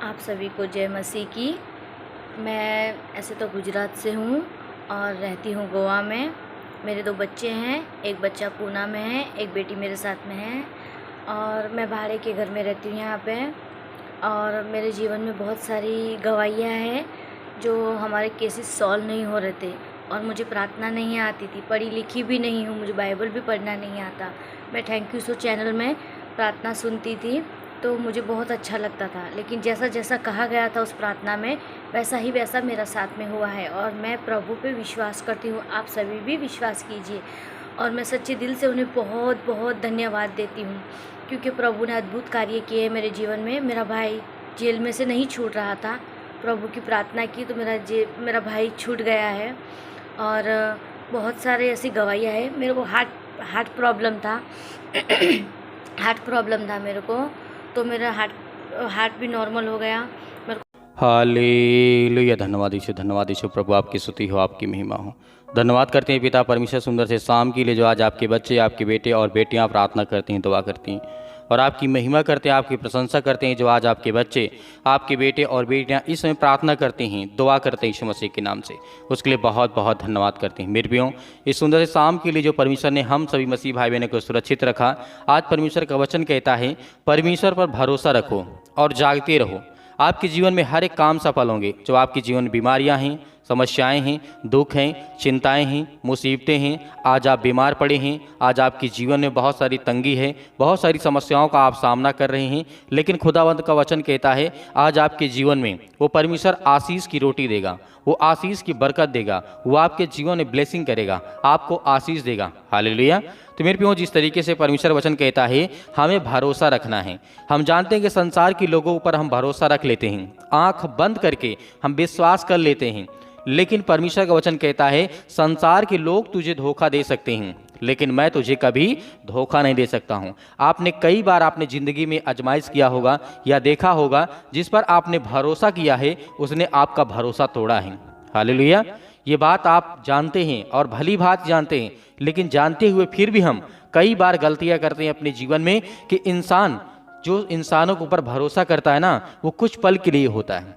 आप सभी को जय मसीह की। मैं ऐसे तो गुजरात से हूँ और रहती हूँ गोवा में। मेरे 2 बच्चे हैं, एक बच्चा पूना में है, एक बेटी मेरे साथ में है और मैं भाड़े के घर में रहती हूँ यहाँ पे। और मेरे जीवन में बहुत सारी गवाहियाँ हैं जो हमारे केसेस सॉल्व नहीं हो रहे थे और मुझे प्रार्थना नहीं आती थी, पढ़ी लिखी भी नहीं हूँ, मुझे बाइबल भी पढ़ना नहीं आता। मैं थैंक यू सो चैनल में प्रार्थना सुनती थी तो मुझे बहुत अच्छा लगता था, लेकिन जैसा जैसा कहा गया था उस प्रार्थना में वैसा मेरा साथ में हुआ है और मैं प्रभु पे विश्वास करती हूँ। आप सभी भी विश्वास कीजिए और मैं सच्चे दिल से उन्हें बहुत बहुत धन्यवाद देती हूँ क्योंकि प्रभु ने अद्भुत कार्य किए मेरे जीवन में। मेरा भाई जेल में से नहीं छूट रहा था, प्रभु की प्रार्थना की तो मेरा भाई छूट गया है। और बहुत सारे ऐसी गवाहियाँ हैं। मेरे को हार्ट प्रॉब्लम था हार्ट प्रॉब्लम था मेरे को, तो मेरा हार्ट भी नॉर्मल हो गया। हालेलुया। धन्यवाद यीशु प्रभु, आपकी स्तुति हो, आपकी महिमा हो। धन्यवाद करते हैं पिता परमेश्वर सुंदर से शाम के लिए जो आज आपके बच्चे, आपके बेटे और बेटियां प्रार्थना करती हैं, दुआ करती हैं और आपकी महिमा करते हैं, आपकी प्रशंसा करते हैं। जो आज आपके बच्चे, आपके बेटे और बेटियां इस समय प्रार्थना करते हैं, दुआ करते हैं यीशु मसीह के नाम से, उसके लिए बहुत बहुत धन्यवाद करते हैं। मेरे प्रियो, इस सुंदर से शाम के लिए जो परमेश्वर ने हम सभी मसीह भाई बहनों को सुरक्षित रखा, आज परमेश्वर का वचन कहता है परमेश्वर पर भरोसा रखो और जागते रहो, आपके जीवन में हर एक काम सफल होंगे। जो आपके जीवन में बीमारियां हैं, समस्याएं हैं, दुख हैं, चिंताएं हैं, मुसीबतें हैं, आज आप बीमार पड़े हैं, आज आपके जीवन में बहुत सारी तंगी है, बहुत सारी समस्याओं का आप सामना कर रहे हैं, लेकिन खुदावंत का वचन कहता है आज आपके जीवन में वो परमेश्वर आशीष की रोटी देगा, वो आशीष की बरकत देगा, वो आपके जीवन में ब्लेसिंग करेगा, आपको आशीष देगा। हालेलुया। तो मेरे प्रियो, जिस तरीके से परमेश्वर वचन कहता है हमें भरोसा रखना है। हम जानते हैं कि संसार के लोगों पर हम भरोसा रख लेते हैं, आंख बंद करके हम विश्वास कर लेते हैं, लेकिन परमेश्वर का वचन कहता है संसार के लोग तुझे धोखा दे सकते हैं, लेकिन मैं तुझे कभी धोखा नहीं दे सकता हूं। आपने कई बार आपने ज़िंदगी में आजमाइश किया होगा या देखा होगा, जिस पर आपने भरोसा किया है उसने आपका भरोसा तोड़ा है। हालेलुया। ये बात आप जानते हैं और भली बात जानते हैं, लेकिन जानते हुए फिर भी हम कई बार गलतियां करते हैं अपने जीवन में कि इंसान जो इंसानों के ऊपर भरोसा करता है ना, वो कुछ पल के लिए होता है,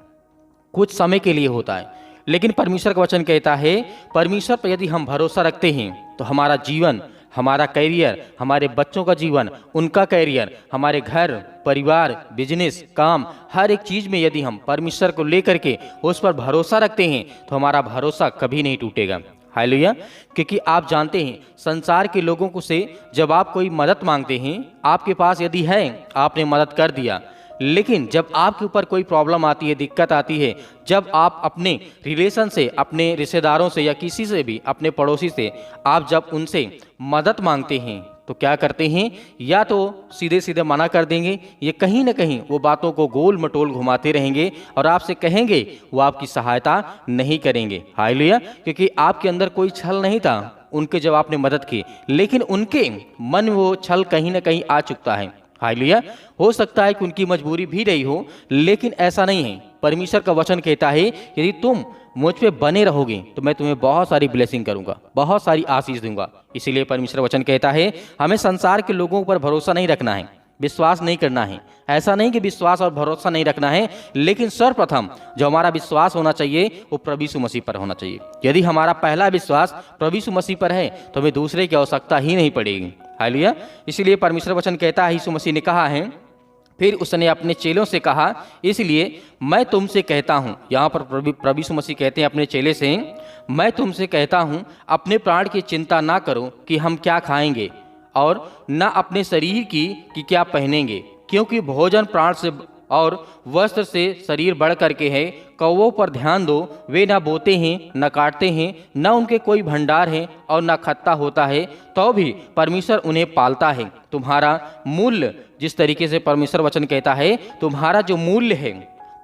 कुछ समय के लिए होता है, लेकिन परमेश्वर का वचन कहता है परमेश्वर पर यदि हम भरोसा रखते हैं तो हमारा जीवन, हमारा कैरियर, हमारे बच्चों का जीवन, उनका कैरियर, हमारे घर परिवार, बिजनेस, काम, हर एक चीज़ में यदि हम परमेश्वर को लेकर के उस पर भरोसा रखते हैं तो हमारा भरोसा कभी नहीं टूटेगा। हालेलुया। क्योंकि आप जानते हैं संसार के लोगों को से जब आप कोई मदद मांगते हैं, आपके पास यदि है, आपने मदद कर दिया, लेकिन जब आपके ऊपर कोई प्रॉब्लम आती है, दिक्कत आती है, जब आप अपने रिलेशन से, अपने रिश्तेदारों से या किसी से भी, अपने पड़ोसी से आप जब उनसे मदद मांगते हैं तो क्या करते हैं, या तो सीधे सीधे मना कर देंगे, ये कहीं ना कहीं वो बातों को गोल मटोल घुमाते रहेंगे और आपसे कहेंगे वो आपकी सहायता नहीं करेंगे। हालेलुया। क्योंकि आपके अंदर कोई छल नहीं था उनके जब आपने मदद की, लेकिन उनके मन में वो छल कहीं ना कहीं आ चुका है। हालेलुया। हो सकता है कि उनकी मजबूरी भी रही हो, लेकिन ऐसा नहीं है। परमेश्वर का वचन कहता है यदि तुम मुझ पे बने रहोगे तो मैं तुम्हें बहुत सारी ब्लेसिंग करूंगा, बहुत सारी आशीष दूंगा। इसीलिए परमेश्वर वचन कहता है हमें संसार के लोगों पर भरोसा नहीं रखना है, विश्वास नहीं करना है। ऐसा नहीं कि विश्वास और भरोसा नहीं रखना है, लेकिन सर्वप्रथम जो हमारा विश्वास होना चाहिए वो प्रभु यीशु मसीह पर होना चाहिए। यदि हमारा पहला विश्वास प्रभु यीशु मसीह पर है तो हमें दूसरे की आवश्यकता ही नहीं पड़ेगी। हालेलुया। इसीलिए परमेश्वर वचन कहता है, यीशु मसीह ने कहा है, फिर उसने अपने चेलों से कहा इसलिए मैं तुमसे कहता हूँ, यहाँ पर प्रभु यीशु मसीह कहते हैं अपने चेले से, मैं तुमसे कहता हूँ अपने प्राण की चिंता ना करो कि हम क्या खाएंगे और न अपने शरीर की कि क्या पहनेंगे, क्योंकि भोजन प्राण से और वस्त्र से शरीर बढ़ करके है। कौवों पर ध्यान दो, वे न बोते हैं, न काटते हैं, न उनके कोई भंडार है और न खत्ता होता है, तो भी परमेश्वर उन्हें पालता है। तुम्हारा मूल्य, जिस तरीके से परमेश्वर वचन कहता है तुम्हारा जो मूल्य है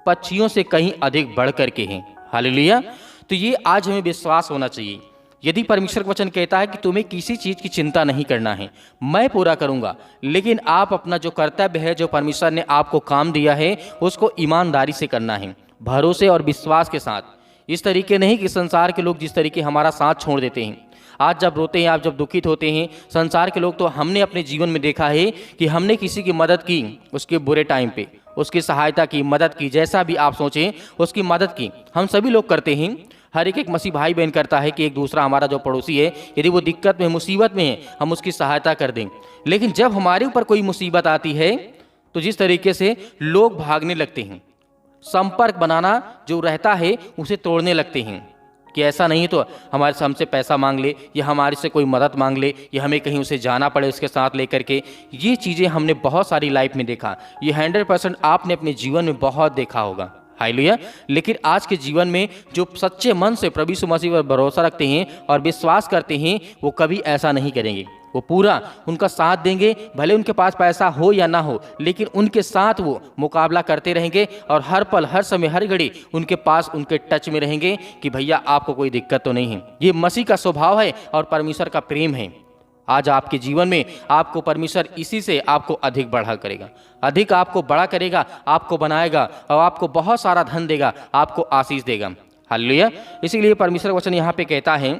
पक्षियों से कहीं अधिक बढ़ करके है। हालेलुया। तो ये आज हमें विश्वास होना चाहिए। यदि परमेश्वर का वचन कहता है कि तुम्हें किसी चीज़ की चिंता नहीं करना है, मैं पूरा करूंगा, लेकिन आप अपना जो कर्तव्य है, जो परमेश्वर ने आपको काम दिया है, उसको ईमानदारी से करना है, भरोसे और विश्वास के साथ। इस तरीके नहीं कि संसार के लोग जिस तरीके हमारा साथ छोड़ देते हैं, आज जब रोते हैं, आप जब दुखित होते हैं, संसार के लोग तो हमने अपने जीवन में देखा है कि हमने किसी की मदद की उसके बुरे टाइम पे, उसकी सहायता की, मदद की, जैसा भी आप सोचें उसकी मदद की, हम सभी लोग करते हैं। हर एक मसीह भाई बहन करता है कि एक दूसरा हमारा जो पड़ोसी है यदि वो दिक्कत में, मुसीबत में है, हम उसकी सहायता कर दें। लेकिन जब हमारे ऊपर कोई मुसीबत आती है तो जिस तरीके से लोग भागने लगते हैं, संपर्क बनाना जो रहता है उसे तोड़ने लगते हैं कि ऐसा नहीं तो हमारे से हमसे पैसा मांग ले या हमारे से कोई मदद मांग ले या हमें कहीं उसे जाना पड़े उसके साथ लेकर के। ये चीज़ें हमने बहुत सारी लाइफ में देखा, ये 100% आपने अपने जीवन में बहुत देखा होगा। हालेलुया। लेकिन आज के जीवन में जो सच्चे मन से प्रभु यीशु मसीह पर भरोसा रखते हैं और विश्वास करते हैं वो कभी ऐसा नहीं करेंगे। वो पूरा उनका साथ देंगे, भले उनके पास पैसा हो या ना हो, लेकिन उनके साथ वो मुकाबला करते रहेंगे और हर पल, हर समय, हर घड़ी उनके पास, उनके टच में रहेंगे कि भैया आपको कोई दिक्कत तो नहीं है। ये मसीह का स्वभाव है और परमेश्वर का प्रेम है। आज आपके जीवन में आपको परमेश्वर इसी से आपको अधिक बढ़ा करेगा, अधिक आपको बड़ा करेगा, आपको बनाएगा और आपको बहुत सारा धन देगा, आपको आशीष देगा। हालेलुया। इसीलिए परमेश्वर वचन यहाँ पे कहता है,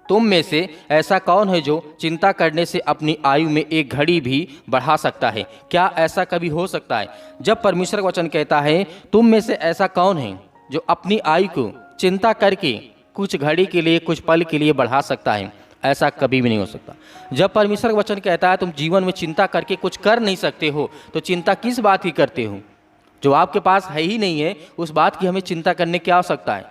तुम में से ऐसा कौन है जो चिंता करने से अपनी आयु में एक घड़ी भी बढ़ा सकता है? क्या ऐसा कभी हो सकता है? जब परमेश्वर वचन कहता है तुम में से ऐसा कौन है जो अपनी आयु को चिंता करके कुछ घड़ी के लिए, कुछ पल के लिए बढ़ा सकता है, ऐसा कभी भी नहीं हो सकता। जब परमेश्वर वचन कहता है तुम जीवन में चिंता करके कुछ कर नहीं सकते हो, तो चिंता किस बात की करते हो? जो आपके पास है ही नहीं है उस बात की हमें चिंता करने की आवश्यकता है।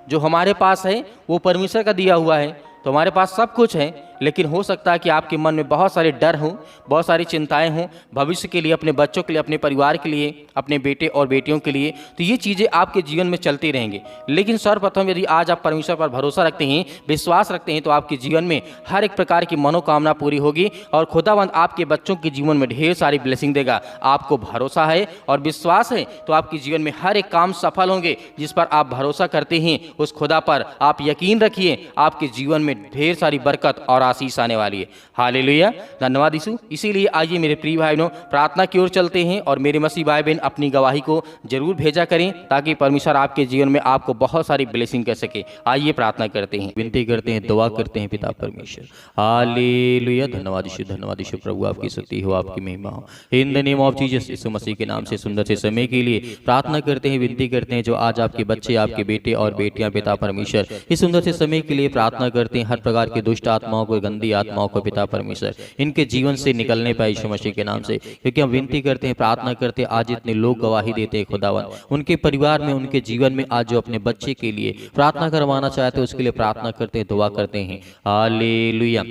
जो हमारे पास है वो परमेश्वर का दिया हुआ है, तो हमारे पास सब कुछ है। लेकिन हो सकता है कि आपके मन में बहुत सारे डर हों, बहुत सारी चिंताएं हों, भविष्य के लिए, अपने बच्चों के लिए, अपने परिवार के लिए, अपने बेटे और बेटियों के लिए। तो ये चीज़ें आपके जीवन में चलती रहेंगी। लेकिन सर्वप्रथम यदि आज आप परमेश्वर पर भरोसा रखते हैं, विश्वास रखते हैं, तो आपके जीवन में हर एक प्रकार की मनोकामना पूरी होगी और खुदावंद आपके बच्चों के जीवन में ढेर सारी ब्लेसिंग देगा। आपको भरोसा है और विश्वास है तो आपके जीवन में हर एक काम सफल होंगे। जिस पर आप भरोसा करते हैं उस खुदा पर आप यकीन रखिए, आपके जीवन में ढेर सारी बरकत और आशीष आने वाली है। हालेलुया। धन्यवाद यीशु। इसीलिए आइए मेरे प्रिय भाई बहनों, प्रार्थना की ओर चलते हैं और मेरे मसीह भाई बहन अपनी गवाही को जरूर भेजा करें ताकि परमेश्वर आपके जीवन में आपको बहुत सारी ब्लेसिंग कर सके। आइए प्रार्थना करते हैं, विनती करते हैं, दुआ करते हैं। पिता परमेश्वर, हालेलुया। धन्यवाद यीशु, धन्यवाद यीशु। प्रभु आपकी स्तुति हो, आपकी महिमा हो। In the name of Jesus, यीशु मसीह के नाम से सुंदर से समय के लिए प्रार्थना करते हैं, विनती करते हैं। जो आज आपके बच्चे, आपके बेटे और बेटियां पिता परमेश्वर इस सुंदर से समय के लिए प्रार्थना करते हैं, हर प्रकार के दुष्ट आत्माओं को, गंदी आत्माओं को पिता परमेश्वर इनके जीवन से निकलने पाए यीशु मसीह के नाम से। क्योंकि हम विनती करते हैं, प्रार्थना करते हैं, आज इतने लोग गवाही देते हैं खुदावन, उनके परिवार में, उनके जीवन में आज जो अपने बच्चे के लिए प्रार्थना करवाना चाहते हैं उसके लिए प्रार्थना करते हैं, दुआ करते हैं। Hallelujah,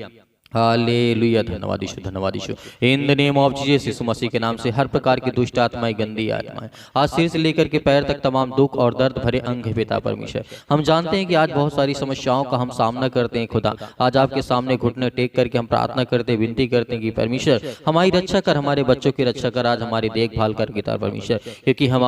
hallelujah. धन्यवाद यीशु, धन्यवाद यीशु। In the name of Jesus, यीशु मसीह के नाम से हर प्रकार की दुष्ट आत्माएं, गंदी आत्माएं, आज सिर से लेकर के पैर तक तमाम दुख और दर्द भरे अंग है पिता परमेश्वर। हम जानते हैं कि आज बहुत सारी समस्याओं का हम सामना करते हैं खुदा। आज आपके सामने घुटने टेक करके हम प्रार्थना करते हैं, विनती करते हैं कि परमेश्वर हमारी रक्षा कर, हमारे बच्चों की रक्षा कर, आज हमारी देखभाल कर पिता परमेश्वर। क्योंकि हम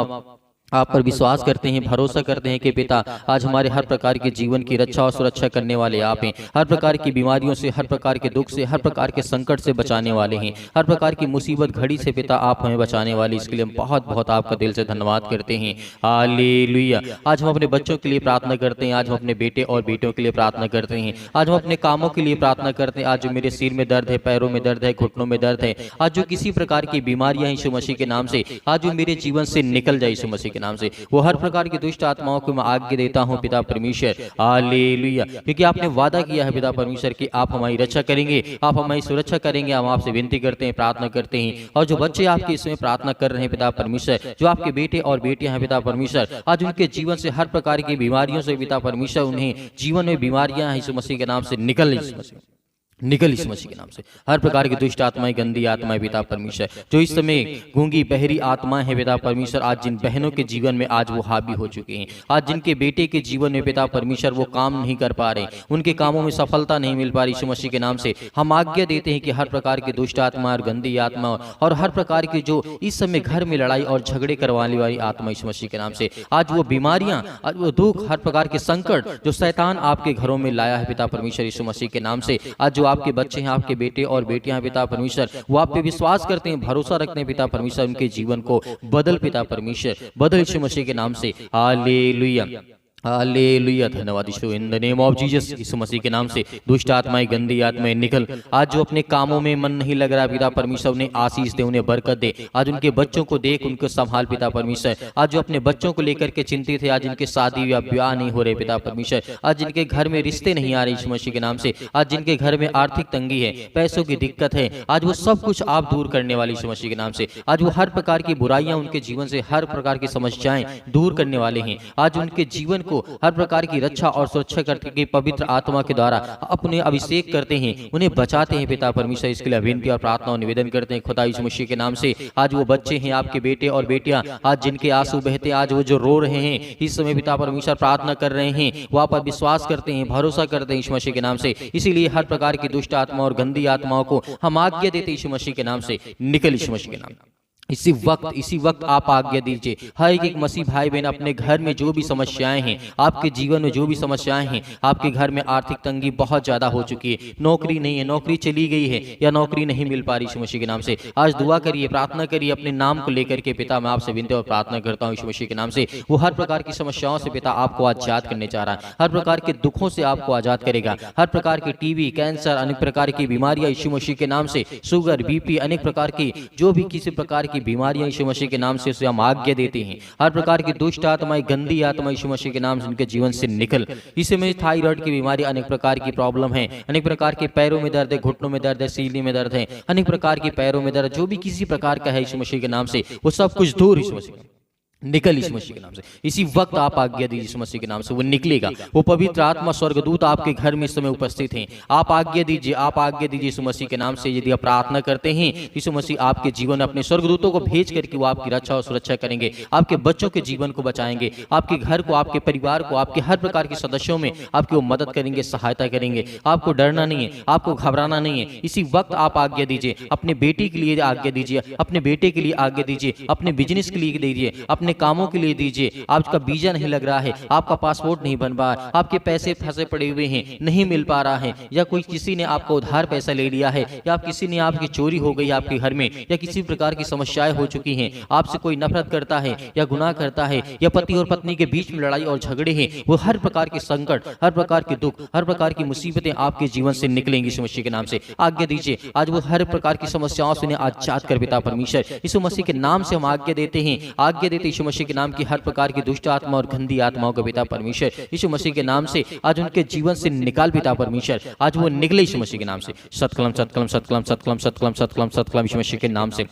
आप पर विश्वास करते हैं, भरोसा करते हैं कि पिता आज हमारे हर प्रकार के जीवन की रक्षा और सुरक्षा करने वाले आप हैं। हर प्रकार की बीमारियों से, हर प्रकार के दुख से, हर प्रकार के संकट से बचाने वाले हैं। हर प्रकार की मुसीबत घड़ी से पिता आप हमें बचाने वाले, इसके लिए हम बहुत बहुत आपका दिल से धन्यवाद करते हैं। हालेलुया। आज हम अपने बच्चों के लिए प्रार्थना करते हैं, आज हम अपने बेटे और बेटियों के लिए प्रार्थना करते हैं, आज हम अपने कामों के लिए प्रार्थना करते हैं। आज जो मेरे सिर में दर्द है, पैरों में दर्द है, घुटनों में दर्द है, आज जो किसी प्रकार की बीमारियां हैं यीशु मसीह के नाम से, आज जो मेरे जीवन से निकल जाए यीशु मसीह के नाम से, वो हर प्रकार की दुष्ट आत्माओं को मैं आज्ञा देता हूं पिता परमेश्वर। हालेलुया। क्योंकि आपने वादा किया है पिता परमेश्वर कि आप हमारी रक्षा करेंगे, आप हमारी सुरक्षा करेंगे। हम आपसे विनती करते हैं, प्रार्थना करते हैं। और जो बच्चे आपके इसमें प्रार्थना कर रहे हैं पिता परमेश्वर, जो आपके बेटे और बेटियां हैं पिता परमेश्वर, आज उनके जीवन से हर प्रकार की बीमारियों से पिता परमेश्वर, उन्हें जीवन में बीमारियां हैं यीशु मसीह के नाम से निकल निकल इस मसीह के नाम से। हर प्रकार की दुष्ट आत्माएं, गंदी आत्माएं पिता परमेश्वर, जो इस समय गूंगी बहरी आत्माएं हैं पिता परमेश्वर, आज जिन बहनों के जीवन में आज वो हावी हो चुके हैं, आज जिनके बेटे के जीवन में पिता परमेश्वर वो काम नहीं कर पा रहे, उनके कामों में सफलता नहीं मिल पा रही, यीशु मसीह के नाम से हम आज्ञा देते हैं कि हर प्रकार की दुष्ट आत्मा और गंदी आत्मा और हर प्रकार की जो इस समय घर में लड़ाई और झगड़े करवाने वाली आत्मा यीशु मसीह के नाम से, आज वो बीमारियां, आज वो दुख, हर प्रकार के संकट जो शैतान आपके घरों में लाया है पिता परमेश्वर यीशु मसीह के नाम से, आज जो आपके बच्चे हैं, आपके बेटे और बेटियां हैं पिता परमेश्वर, वो आप पे विश्वास करते हैं, भरोसा रखते हैं पिता परमेश्वर, उनके जीवन को बदल पिता परमेश्वर, बदल यीशु मसीह के नाम से। हालेलुया, हालेलुया, धन्यवाद यीशु। In the name of Jesus, यीशु मसीह के नाम से दुष्ट आत्माएं, गंदी आत्माएं निकल। आज जो अपने कामों में मन नहीं लग रहा, पिता परमेश्वर उन्हें आशीष दे, उन्हें बरकत दे। आज उनके बच्चों को देख, उनको संभाल पिता परमेश्वर। आज जो अपने बच्चों को लेकर के चिंतित है, आज जिनके शादी या ब्याह नहीं हो रहे पिता परमेश्वर, आज जिनके घर में रिश्ते नहीं आ रहे यीशु मसीह के नाम से, आज जिनके घर में आर्थिक तंगी है, पैसों की दिक्कत है, आज वो सब कुछ आप दूर करने वाले यीशु मसीह के नाम से। आज वो हर प्रकार की बुराइयां उनके जीवन से, हर प्रकार की समस्याएं दूर करने वाले हैं। आज उनके जीवन को हर प्रकार की रक्षा और सुरक्षा करके पवित्र आत्मा के द्वारा अपने अभिषेक करते हैं, उन्हें बचाते हैं पिता परमेश्वर। इसके लिए विनती और प्रार्थना और निवेदन करते हैं खुदा यीशु मसीह के नाम से। आज वो बच्चे हैं, आपके बेटे और बेटियां, आज जिनके आंसू बहते, आज वो जो रो रहे हैं इस समय पिता परमेश्वर, प्रार्थना कर रहे हैं, वो आप पर विश्वास करते हैं, भरोसा करते हैं यीशु मसीह के नाम से। इसीलिए हर प्रकार की दुष्ट आत्मा और गंदी आत्माओं को हम आज्ञा देते यीशु मसीह के नाम से, निकल यीशु मसीह के नाम। इसी वक्त आप आज्ञा दीजिए। हर एक मसीह भाई बहन अपने घर में जो भी समस्याएं हैं, आपके जीवन में जो भी समस्याएं हैं, आपके घर में आर्थिक तंगी बहुत ज्यादा हो चुकी है, नौकरी नहीं है, नौकरी चली गई है या नौकरी नहीं मिल पा रही यीशु मसीह के नाम से, आज दुआ करिए, प्रार्थना करिए अपने नाम को लेकर के। पिता मैं आपसे विनती और प्रार्थना करता हूँ यीशु मसीह के नाम से, वो हर प्रकार की समस्याओं से पिता आपको आजाद करने चाह रहा है, हर प्रकार के दुखों से आपको आजाद करेगा। हर प्रकार की टीबी, कैंसर, अनेक प्रकार की बीमारियां यीशु मसीह के नाम से, शुगर, बीपी, अनेक प्रकार की जो भी किसी प्रकार की बीमारियां यीशु मसीह के नाम से उसे हम आज्ञा देते हैं। हर प्रकार की दुष्ट आत्माएं, गंदी आत्मा यीशु मसीह के नाम से उनके जीवन से निकल। इसी में थायराइड की बीमारी, अनेक प्रकार की प्रॉब्लम है, अनेक प्रकार के पैरों में दर्द है, घुटनों में दर्द है, सीने में दर्द है, अनेक प्रकार की पैरों में दर्द, जो भी किसी प्रकार का है यीशु मसीह के नाम से, वो सब कुछ दूर यीशु मसीह निकल यीशु मसीह के नाम से। इसी वक्त आप आज्ञा दीजिए यीशु मसीह के नाम से, वो निकलेगा। वो पवित्र आत्मा, स्वर्गदूत आपके घर में इस समय उपस्थित हैं। आप आज्ञा दीजिए, आप आज्ञा दीजिए यीशु मसीह के नाम से। यदि आप प्रार्थना करते हैं, यीशु मसीह आपके जीवन में अपने स्वर्गदूतों को भेज करके वो आपकी रक्षा और सुरक्षा करेंगे, आपके बच्चों के जीवन को बचाएंगे, आपके घर को, आपके परिवार को, आपके हर प्रकार के सदस्यों में आपकी वो मदद करेंगे, सहायता करेंगे। आपको डरना नहीं है, आपको घबराना नहीं है। इसी वक्त आप आज्ञा दीजिए, अपने बेटी के लिए आज्ञा दीजिए, अपने बेटे के लिए आज्ञा दीजिए, अपने बिजनेस के लिए दीजिए, अपने कामों के लिए दीजिए। आपका वीजा नहीं लग रहा है, आपका पासपोर्ट नहीं बन पा, आपके पैसे फंसे पड़े हुए हैं, नहीं मिल पा रहा है, या कोई किसी ने आपको उधार पैसा ले लिया है, या किसी ने आपकी चोरी हो गई आपके घर में, या किसी प्रकार की समस्याएं हो चुकी हैं, आपसे कोई नफरत करता है या गुनाह करता है, या पति और पत्नी के बीच में लड़ाई और झगड़े हैं, वो हर प्रकार के संकट, हर प्रकार के दुख, हर प्रकार की मुसीबतें आपके जीवन से निकलेंगी यीशु मसीह के नाम से। आज्ञा दीजिए, आज वो हर प्रकार की समस्याओं से आजाद कर पिता परमेश्वर यीशु मसीह के नाम से हम आज्ञा देते हैं, आज्ञा देते यीशु मसीह के नाम की हर प्रकार की दुष्ट आत्मा और गंदी आत्माओं को पिता परमेश्वर यीशु मसीह के नाम से आज उनके जीवन से निकाल पिता परमेश्वर। आज वो निकले यीशु मसीह के नाम से। सतकलम सतकलम सतकलम सतकलम सतकलम सतकलम सतकलम यीशु मसीह के नाम से,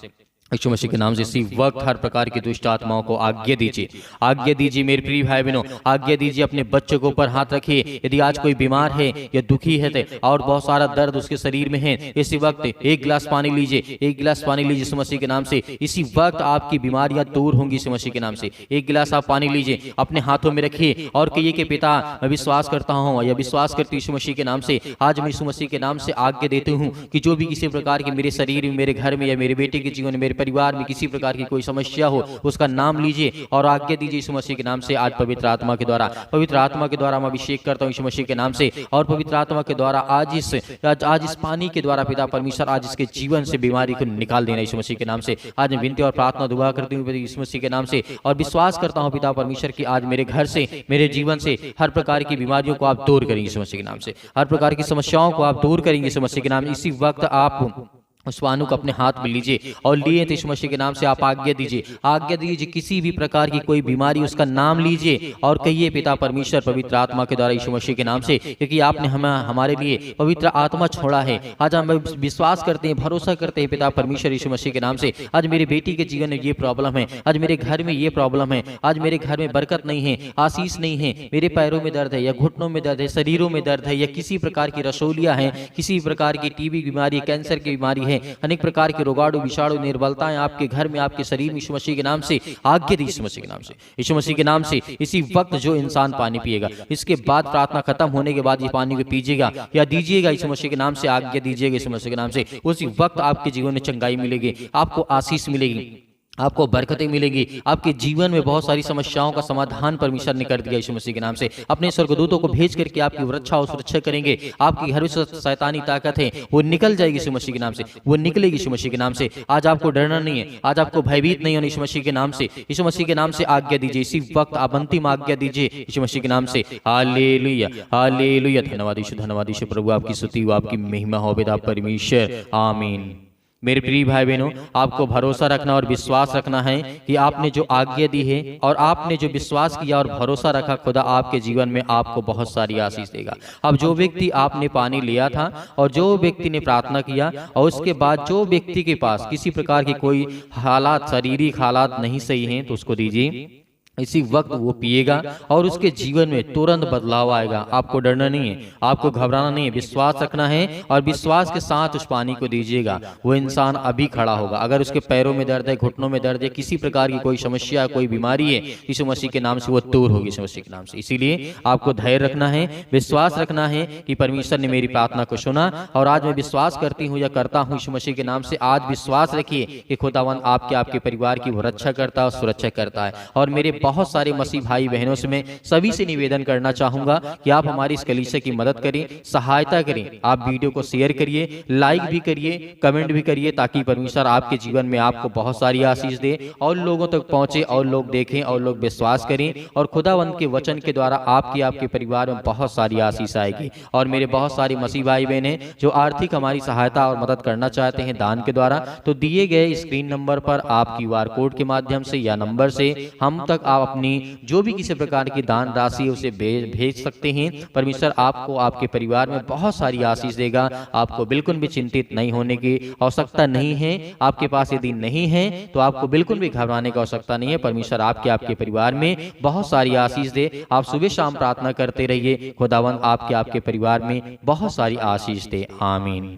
यीशु मसीह के नाम से। इसी वक्त हर प्रकार की दुष्ट आत्माओं को आज्ञा दीजिए, आज्ञा दीजिए मेरे प्रिय भाई बहनों, आज्ञा दीजिए। अपने बच्चों के ऊपर हाथ रखिए। यदि आज कोई बीमार है या दुखी है और बहुत सारा दर्द उसके शरीर में है, इसी वक्त एक गिलास पानी लीजिए, एक गिलास पानी लीजिए यीशु मसीह के नाम से। इसी वक्त आपकी बीमारियां दूर होंगी यीशु मसीह के नाम से। एक गिलास आप पानी लीजिए, अपने हाथों में रखिए और कहिए कि पिता मैं विश्वास करता हूँ या विश्वास करती यीशु मसीह के नाम से, आज मैं यीशु मसीह के नाम से आज्ञा देती हूँ कि जो भी किसी प्रकार के मेरे शरीर में, मेरे घर में या मेरे बेटे के जीवन में, मेरे परिवार में किसी प्रकार की कोई समस्या हो, उसका नाम लीजिए और आज्ञा दीजिए यीशु मसीह के नाम से। आज पवित्र आत्मा के द्वारा, पवित्र आत्मा के द्वारा मैं अभिषेक करता हूँ यीशु मसीह के नाम से, और पवित्र आत्मा के द्वारा आज इस पानी के द्वारा पिता परमेश्वर आज इसके जीवन से बीमारी को निकाल देना यीशु मसीह के नाम से। आज मैं विनती और प्रार्थना दुआ करती हूँ यीशु मसीह के नाम से, और विश्वास करता हूँ पिता परमेश्वर की आज मेरे घर से, मेरे जीवन से हर प्रकार की बीमारियों को आप दूर करेंगे यीशु मसीह के नाम से, हर प्रकार की समस्याओं को आप दूर करेंगे यीशु मसीह के नाम। इसी वक्त आप उस पानी को अपने हाथ में लीजिए और लिए यीशु मसीह के नाम से आप आज्ञा दीजिए, आज्ञा दीजिए किसी भी प्रकार की कोई बीमारी, उसका नाम लीजिए और कहिए पिता परमेश्वर पवित्र आत्मा के द्वारा यीशु मसीह के नाम से, क्योंकि आपने हमारे लिए पवित्र आत्मा छोड़ा है। आज हम विश्वास करते हैं, भरोसा करते हैं पिता परमेश्वर यीशु मसीह के नाम से। आज मेरी बेटी के जीवन में ये प्रॉब्लम है, आज मेरे घर में ये प्रॉब्लम है, आज मेरे घर में बरकत नहीं है, आशीष नहीं है, मेरे पैरों में दर्द है या घुटनों में दर्द है, शरीरों में दर्द है, या किसी प्रकार की रसोलियां हैं, किसी प्रकार की टीबी बीमारी, कैंसर की बीमारी, अनेक प्रकार के रोगाणु, विषाणु, निर्बलताएं आपके घर में, आपके शरीर में यीशु मसीह के नाम से आज्ञा दी यीशु मसीह के नाम से, यीशु मसीह के नाम से। इसी वक्त जो इंसान पानी पिएगा, इसके बाद प्रार्थना खत्म होने के बाद ये पानी को पीजिएगा या दीजिएगा यीशु मसीह के नाम से, आज्ञा दीजिएगा यीशु मसीह के नाम से, उसी वक्त आपके जीवन में चंगाई मिलेगी, आपको आशीष मिलेगी, आपको बरकतें मिलेंगी। आपके जीवन में बहुत सारी समस्याओं का समाधान परमेश्वर ने कर दिया यीशु मसीह के नाम से। अपने स्वर्गदूतों को भेज करके आपकी रक्षा और सुरक्षा करेंगे। आपकी हर शैतानी ताकत है वो निकल जाएगी यीशु मसीह के नाम से, वो निकलेगी यीशु मसीह के नाम से। आज आपको डरना नहीं है, आज आपको भयभीत नहीं होना यीशु मसीह के नाम से। यीशु मसीह के नाम से आज्ञा दीजिए, इसी वक्त आप अंतिम आज्ञा दीजिए यीशु मसीह के नाम से। Hallelujah, hallelujah. धन्यवाद यीशु, धन्यवाद यीशु प्रभु, आपकी स्तुति हो, आपकी महिमा हो पिता परमेश्वर, आमीन। मेरे प्रिय भाई बहनों, आपको भरोसा रखना और विश्वास रखना है कि आपने जो आज्ञा दी है और आपने जो विश्वास किया और भरोसा रखा, खुदा आपके जीवन में आपको बहुत सारी आशीष देगा। अब जो व्यक्ति आपने पानी लिया था और जो व्यक्ति ने प्रार्थना किया और उसके बाद जो व्यक्ति के पास किसी प्रकार की कोई हालात, शारीरिक हालात नहीं सही हैं, तो उसको दीजिए। इसी वक्त वो पिएगा और उसके जीवन में तुरंत बदलाव आएगा। आपको डरना नहीं है, आपको घबराना नहीं है, विश्वास रखना है और विश्वास के साथ उस पानी को दीजिएगा। वो इंसान अभी खड़ा होगा। अगर उसके पैरों में दर्द है, घुटनों में दर्द है, किसी प्रकार की कोई समस्या, कोई बीमारी है, यीशु मसीह के नाम से वो दूर होगी यीशु मसीह के नाम से। इसीलिए आपको धैर्य रखना है, विश्वास रखना है कि परमेश्वर ने मेरी प्रार्थना को सुना और आज मैं विश्वास करती हूँ या करता हूँ यीशु मसीह के नाम से। आज विश्वास रखिए कि खुदावंद आपके परिवार की वो रक्षा करता है और सुरक्षा करता है। और मेरे बहुत सारे मसीह भाई बहनों से मैं सभी से निवेदन करना चाहूंगा कि आप हमारी इस कलीसिया की मदद करें, सहायता करें। आप वीडियो को शेयर करिए, लाइक भी करिए, कमेंट भी करिए, ताकि परमेश्वर आपके जीवन में आपको बहुत सारी आशीष दे और लोगों तक पहुंचे और लोग देखें और लोग विश्वास करें और खुदावंद के वचन के द्वारा आपके परिवार में बहुत सारी आशीष आएगी। और मेरे बहुत सारे मसीह भाई बहन हैं जो आर्थिक हमारी सहायता और मदद करना चाहते हैं दान के द्वारा, तो दिए गए स्क्रीन नंबर पर आप QR कोड के माध्यम से या नंबर से हम तक आप अपनी जो भी किसी प्रकार की दान राशि उसे भेज सकते हैं। परमेश्वर आपको आपके परिवार में बहुत सारी आशीष देगा। आपको बिल्कुल भी चिंतित नहीं होने की आवश्यकता नहीं है। आपके पास यदि नहीं है तो आपको बिल्कुल भी घबराने की आवश्यकता नहीं है। परमेश्वर आपके परिवार में बहुत सारी आशीष दे। आप सुबह शाम प्रार्थना करते रहिए, खुदावंद आपके परिवार में बहुत सारी आशीष दे। आमीन।